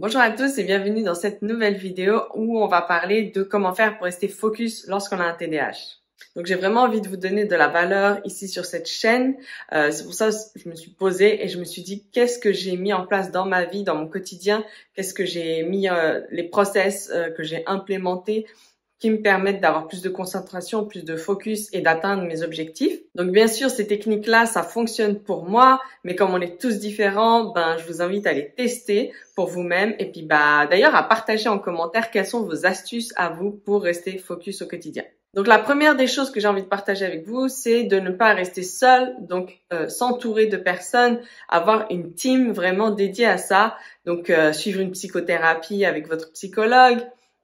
Bonjour à tous et bienvenue dans cette nouvelle vidéo où on va parler de comment faire pour rester focus lorsqu'on a un TDAH. Donc j'ai vraiment envie de vous donner de la valeur ici sur cette chaîne. C'est pour ça que je me suis posée et je me suis dit qu'est-ce que j'ai mis en place dans ma vie, dans mon quotidien, qu'est-ce que j'ai mis, les process que j'ai implémentés qui me permettent d'avoir plus de concentration, plus de focus et d'atteindre mes objectifs. Donc bien sûr, ces techniques-là, ça fonctionne pour moi, mais comme on est tous différents, je vous invite à les tester pour vous-même et puis d'ailleurs à partager en commentaire quelles sont vos astuces à vous pour rester focus au quotidien. Donc la première des choses que j'ai envie de partager avec vous, c'est de ne pas rester seul, donc s'entourer de personnes, avoir une team vraiment dédiée à ça, donc suivre une psychothérapie avec votre psychologue,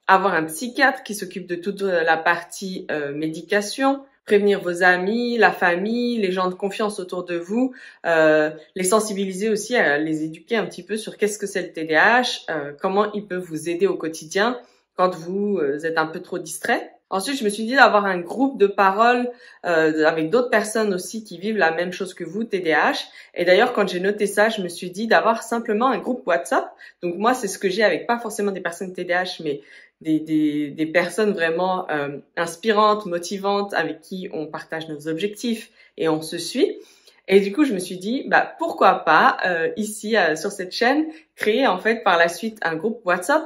avoir un psychiatre qui s'occupe de toute la partie médication, prévenir vos amis, la famille, les gens de confiance autour de vous, les sensibiliser aussi, les éduquer un petit peu sur qu'est-ce que c'est le TDAH, comment il peut vous aider au quotidien quand vous êtes un peu trop distrait. Ensuite, je me suis dit d'avoir un groupe de parole avec d'autres personnes aussi qui vivent la même chose que vous, TDAH. Et d'ailleurs, quand j'ai noté ça, je me suis dit d'avoir simplement un groupe WhatsApp. Donc moi, c'est ce que j'ai avec pas forcément des personnes TDAH, mais des personnes vraiment inspirantes, motivantes, avec qui on partage nos objectifs et on se suit. Et du coup, je me suis dit, pourquoi pas ici sur cette chaîne créer en fait par la suite un groupe WhatsApp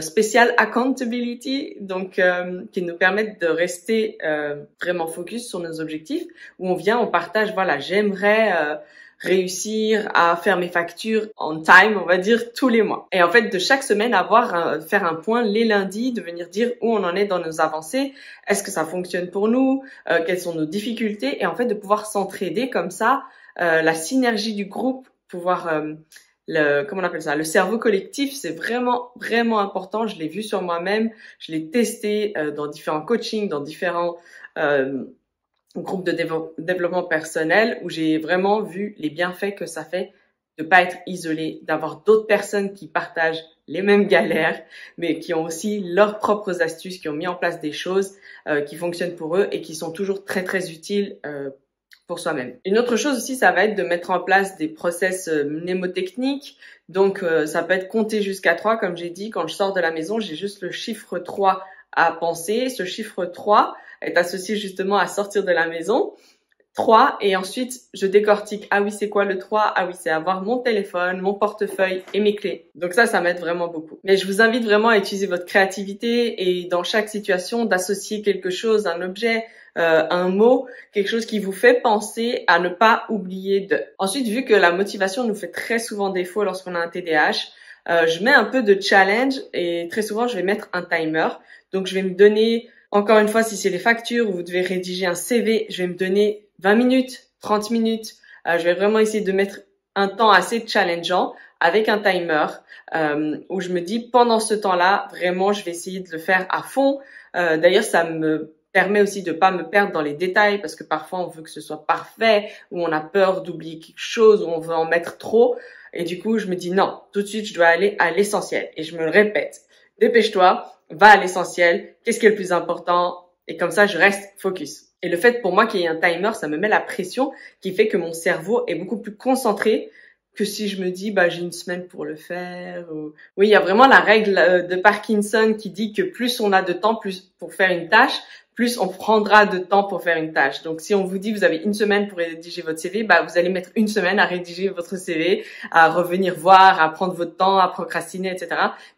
spécial accountability, donc qui nous permettent de rester vraiment focus sur nos objectifs, où on partage, voilà, j'aimerais réussir à faire mes factures on time, on va dire, tous les mois. Et en fait, de chaque semaine, faire un point les lundis, de venir dire où on en est dans nos avancées, est-ce que ça fonctionne pour nous, quelles sont nos difficultés, et en fait, de pouvoir s'entraider comme ça, la synergie du groupe, pouvoir... comment on appelle ça, le cerveau collectif, c'est vraiment, vraiment important. Je l'ai vu sur moi-même, je l'ai testé dans différents coachings, dans différents... groupe de développement personnel où j'ai vraiment vu les bienfaits que ça fait de pas être isolé, d'avoir d'autres personnes qui partagent les mêmes galères, mais qui ont aussi leurs propres astuces, qui ont mis en place des choses qui fonctionnent pour eux et qui sont toujours très, très utiles pour soi-même. Une autre chose aussi, ça va être de mettre en place des process mnémotechniques. Donc, ça peut être compter jusqu'à 3, comme j'ai dit. Quand je sors de la maison, j'ai juste le chiffre 3 à penser. Ce chiffre 3 est associé justement à sortir de la maison. 3, et ensuite, je décortique. Ah oui, c'est quoi le 3? Ah oui, c'est avoir mon téléphone, mon portefeuille et mes clés. Donc ça m'aide vraiment beaucoup. Mais je vous invite vraiment à utiliser votre créativité et dans chaque situation, d'associer quelque chose, un objet, un mot, quelque chose qui vous fait penser à ne pas oublier de. Ensuite, vu que la motivation nous fait très souvent défaut lorsqu'on a un TDAH, je mets un peu de challenge et très souvent, je vais mettre un timer. Donc, je vais me donner, encore une fois, si c'est les factures ou vous devez rédiger un CV, je vais me donner 20 minutes, 30 minutes. Je vais vraiment essayer de mettre un temps assez challengeant avec un timer où je me dis pendant ce temps-là, vraiment, je vais essayer de le faire à fond. D'ailleurs, ça me permet aussi de pas me perdre dans les détails parce que parfois on veut que ce soit parfait ou on a peur d'oublier quelque chose ou on veut en mettre trop. Et du coup, je me dis non, tout de suite, je dois aller à l'essentiel. Et je me le répète, dépêche-toi, va à l'essentiel. Qu'est-ce qui est le plus important? Et comme ça, je reste focus. Et le fait pour moi qu'il y ait un timer, ça me met la pression qui fait que mon cerveau est beaucoup plus concentré que si je me dis j'ai une semaine pour le faire. Oui, il y a vraiment la règle de Parkinson qui dit que plus on a de temps pour faire une tâche, plus on prendra de temps pour faire une tâche. Donc, si on vous dit vous avez une semaine pour rédiger votre CV, vous allez mettre une semaine à rédiger votre CV, à revenir voir, à prendre votre temps, à procrastiner, etc.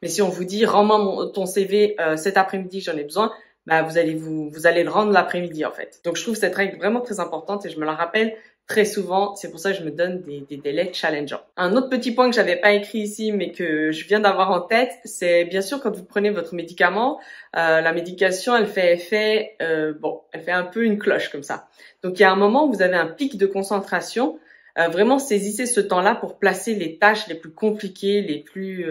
Mais si on vous dit rends-moi ton CV cet après-midi, j'en ai besoin, vous allez le rendre l'après-midi en fait. Donc, je trouve cette règle vraiment très importante et je me la rappelle très souvent. C'est pour ça que je me donne des délais challengeants. Un autre petit point que j'avais pas écrit ici, mais que je viens d'avoir en tête, c'est bien sûr quand vous prenez votre médicament, la médication, elle fait effet, elle fait un peu une cloche comme ça. Donc il y a un moment où vous avez un pic de concentration. Vraiment saisissez ce temps-là pour placer les tâches les plus compliquées, les plus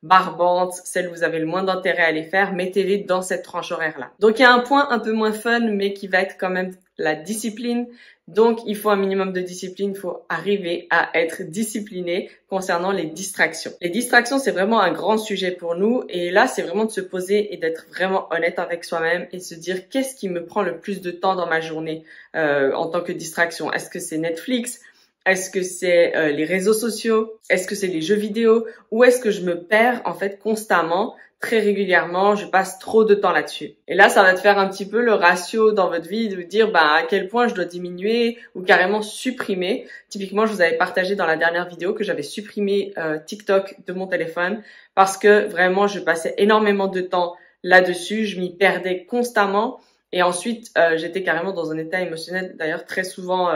barbantes, celles où vous avez le moins d'intérêt à les faire, mettez-les dans cette tranche horaire-là. Donc il y a un point un peu moins fun, mais qui va être quand même la discipline. Donc, il faut un minimum de discipline, il faut arriver à être discipliné concernant les distractions. Les distractions, c'est vraiment un grand sujet pour nous et là, c'est vraiment de se poser et d'être vraiment honnête avec soi-même et se dire qu'est-ce qui me prend le plus de temps dans ma journée en tant que distraction. Est-ce que c'est Netflix? Est-ce que c'est les réseaux sociaux? Est-ce que c'est les jeux vidéo? Ou est-ce que je me perds en fait constamment, très régulièrement, je passe trop de temps là-dessus? Et là, ça va te faire un petit peu le ratio dans votre vie, de vous dire à quel point je dois diminuer ou carrément supprimer. Typiquement, je vous avais partagé dans la dernière vidéo que j'avais supprimé TikTok de mon téléphone parce que vraiment, je passais énormément de temps là-dessus, je m'y perdais constamment et ensuite, j'étais carrément dans un état émotionnel d'ailleurs très souvent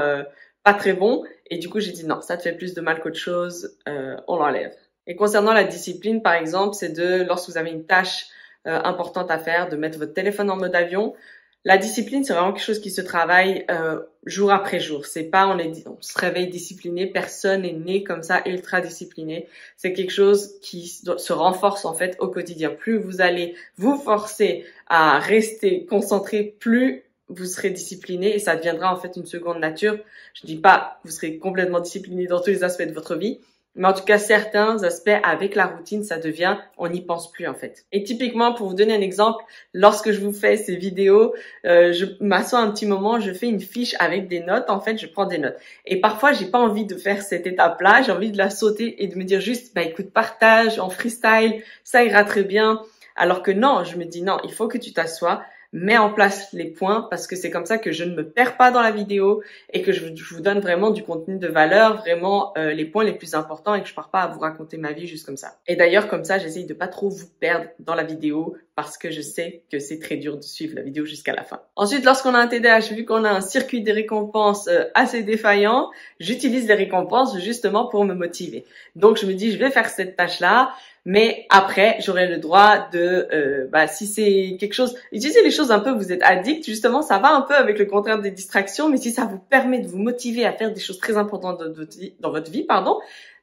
pas très bon. Et du coup, j'ai dit non, ça te fait plus de mal qu'autre chose, on l'enlève. Et concernant la discipline, par exemple, c'est lorsque vous avez une tâche importante à faire, de mettre votre téléphone en mode avion. La discipline, c'est vraiment quelque chose qui se travaille jour après jour. C'est pas on se réveille discipliné, personne n'est né comme ça ultra discipliné. C'est quelque chose qui se renforce en fait au quotidien. Plus vous allez vous forcer à rester concentré, plus vous serez discipliné et ça deviendra en fait une seconde nature. Je dis pas que vous serez complètement discipliné dans tous les aspects de votre vie, mais en tout cas certains aspects avec la routine, ça devient, on n'y pense plus en fait. Et typiquement, pour vous donner un exemple, lorsque je vous fais ces vidéos, je m'assois un petit moment, je fais une fiche avec des notes, en fait, je prends des notes. Et parfois, j'ai pas envie de faire cette étape-là, j'ai envie de la sauter et de me dire juste, écoute, partage en freestyle, ça ira très bien. Alors que non, je me dis non, il faut que tu t'assoies, mets en place les points parce que c'est comme ça que je ne me perds pas dans la vidéo et que je vous donne vraiment du contenu de valeur, vraiment les points les plus importants et que je pars pas à vous raconter ma vie juste comme ça. Et d'ailleurs, comme ça, j'essaye de pas trop vous perdre dans la vidéo parce que je sais que c'est très dur de suivre la vidéo jusqu'à la fin. Ensuite, lorsqu'on a un TDAH, vu qu'on a un circuit des récompenses assez défaillant, j'utilise les récompenses justement pour me motiver. Donc, je me dis, je vais faire cette tâche-là. Mais après, j'aurai le droit de, si c'est quelque chose, utilisez les choses un peu, vous êtes addict, justement, ça va un peu avec le contraire des distractions, mais si ça vous permet de vous motiver à faire des choses très importantes dans votre vie,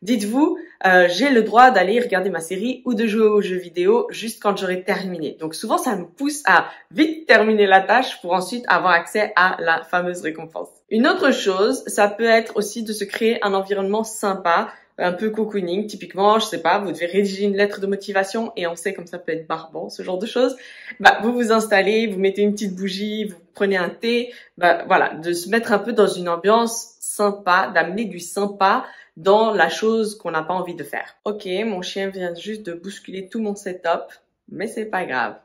dites-vous, j'ai le droit d'aller regarder ma série ou de jouer aux jeux vidéo juste quand j'aurai terminé. Donc souvent, ça me pousse à vite terminer la tâche pour ensuite avoir accès à la fameuse récompense. Une autre chose, ça peut être aussi de se créer un environnement sympa, un peu cocooning, typiquement, je sais pas, vous devez rédiger une lettre de motivation et on sait comme ça peut être barbant, ce genre de choses. Vous vous installez, vous mettez une petite bougie, vous prenez un thé, voilà, de se mettre un peu dans une ambiance sympa, d'amener du sympa dans la chose qu'on n'a pas envie de faire. Ok, mon chien vient juste de bousculer tout mon setup, mais c'est pas grave.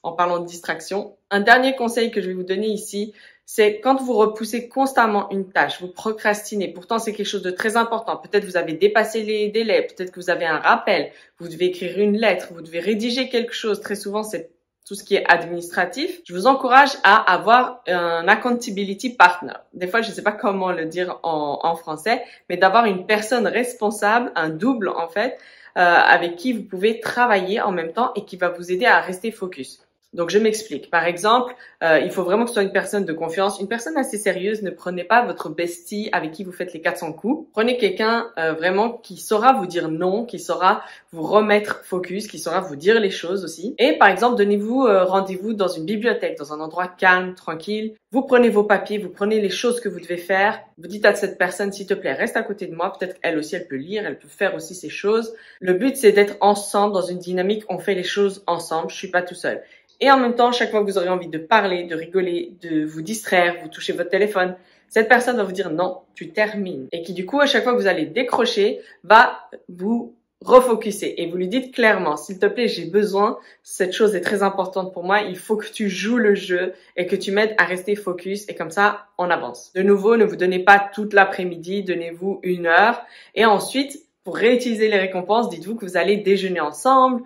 En parlant de distraction, un dernier conseil que je vais vous donner ici, c'est quand vous repoussez constamment une tâche, vous procrastinez, pourtant c'est quelque chose de très important, peut-être vous avez dépassé les délais, peut-être que vous avez un rappel, vous devez écrire une lettre, vous devez rédiger quelque chose, très souvent c'est tout ce qui est administratif, je vous encourage à avoir un accountability partner. Des fois, je ne sais pas comment le dire en français, mais d'avoir une personne responsable, un double en fait, avec qui vous pouvez travailler en même temps et qui va vous aider à rester focus. Donc, je m'explique. Par exemple, il faut vraiment que ce soit une personne de confiance, une personne assez sérieuse. Ne prenez pas votre bestie avec qui vous faites les 400 coups. Prenez quelqu'un vraiment qui saura vous dire non, qui saura vous remettre focus, qui saura vous dire les choses aussi. Et par exemple, donnez-vous rendez-vous dans une bibliothèque, dans un endroit calme, tranquille. Vous prenez vos papiers, vous prenez les choses que vous devez faire. Vous dites à cette personne, s'il te plaît, reste à côté de moi. Peut-être qu'elle aussi, elle peut lire, elle peut faire aussi ces choses. Le but, c'est d'être ensemble dans une dynamique. On fait les choses ensemble. Je suis pas tout seul. Et en même temps, chaque fois que vous aurez envie de parler, de rigoler, de vous distraire, vous touchez votre téléphone, cette personne va vous dire non, tu termines. Et qui du coup, à chaque fois que vous allez décrocher, va vous refocuser. Et vous lui dites clairement, s'il te plaît, j'ai besoin, cette chose est très importante pour moi, il faut que tu joues le jeu et que tu m'aides à rester focus et comme ça, on avance. De nouveau, ne vous donnez pas toute l'après-midi, donnez-vous 1 heure. Et ensuite, pour réutiliser les récompenses, dites-vous que vous allez déjeuner ensemble,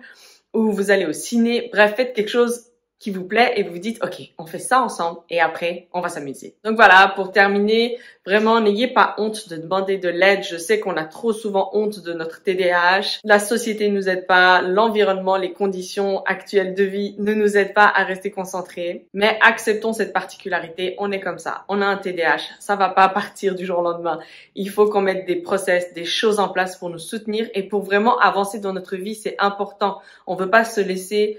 ou vous allez au ciné, bref, faites quelque chose qui vous plaît et vous vous dites, ok, on fait ça ensemble et après, on va s'amuser. Donc voilà, pour terminer, vraiment, n'ayez pas honte de demander de l'aide. Je sais qu'on a trop souvent honte de notre TDAH. La société ne nous aide pas, l'environnement, les conditions actuelles de vie ne nous aident pas à rester concentrés. Mais acceptons cette particularité, on est comme ça. On a un TDAH, ça va pas partir du jour au lendemain. Il faut qu'on mette des process, des choses en place pour nous soutenir et pour vraiment avancer dans notre vie, c'est important. On veut pas se laisser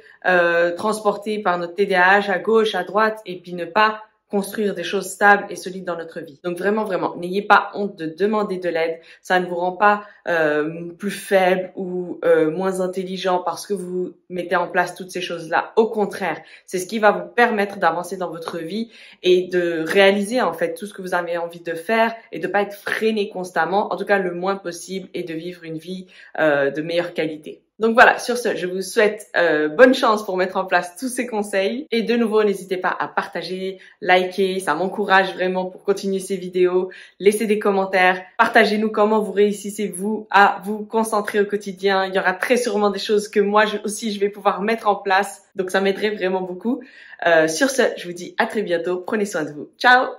transporter par notre TDAH à gauche, à droite et puis ne pas construire des choses stables et solides dans notre vie. Donc vraiment, vraiment, n'ayez pas honte de demander de l'aide. Ça ne vous rend pas plus faible ou moins intelligent parce que vous mettez en place toutes ces choses-là. Au contraire, c'est ce qui va vous permettre d'avancer dans votre vie et de réaliser en fait tout ce que vous avez envie de faire et de pas être freiné constamment, en tout cas le moins possible, et de vivre une vie de meilleure qualité. Donc voilà, sur ce, je vous souhaite bonne chance pour mettre en place tous ces conseils. Et de nouveau, n'hésitez pas à partager, liker, ça m'encourage vraiment pour continuer ces vidéos. Laissez des commentaires, partagez-nous comment vous réussissez vous à vous concentrer au quotidien. Il y aura très sûrement des choses que moi aussi je vais pouvoir mettre en place. Donc ça m'aiderait vraiment beaucoup. Sur ce, je vous dis à très bientôt. Prenez soin de vous. Ciao!